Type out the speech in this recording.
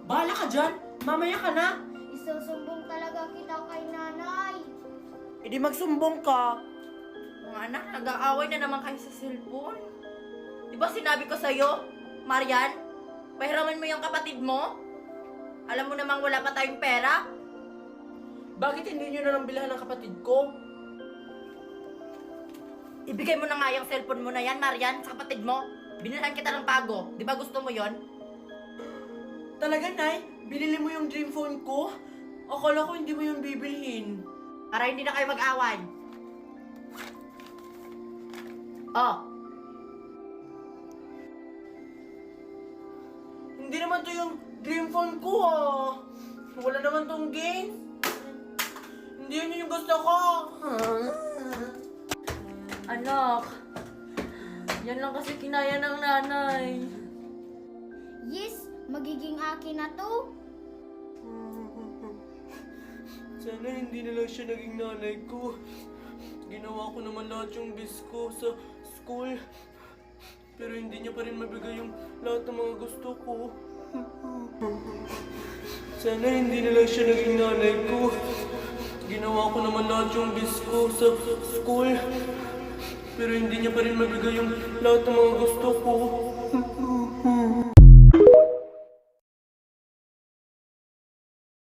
Bahala ka dyan. Mamaya ka na. Isusumbong talaga kita kay nanay. E di magsumbong ka. Mga anak, nag-aaway na naman kayo sa cellphone. Di ba sinabi ko sa'yo, Marian, pahiraman mo yung kapatid mo? Alam mo namang wala pa tayong pera? Bakit hindi nyo na lang bilhan ng kapatid ko? Ibigay mo na nga yung cellphone mo na yan, Marian, sa kapatid mo. Binilhan kita ng bago. Di ba gusto mo yon? Talaga, Nay? Binili mo yung dream phone ko? Akala ko hindi mo yung bibilhin. Para hindi na kayo mag-away. Oh, Hindi naman to yung dream phone ko, ah. Wala naman tong game. Hindi yun yung gusto ko. anak. Yan lang kasi kinaya ng nanay. Yes, magiging akin na to. Sana hindi na lang siya naging nanay ko. Ginawa ko naman lahat yung best ko sa school. Pero hindi niya pa rin mabigay yung lahat ng mga gusto ko. Sana hindi na lang siya naging nanay ko. Ginawa ko naman lahat yung best ko sa school. Pero hindi niya pa rin mabigay yung lahat ng mga gusto ko.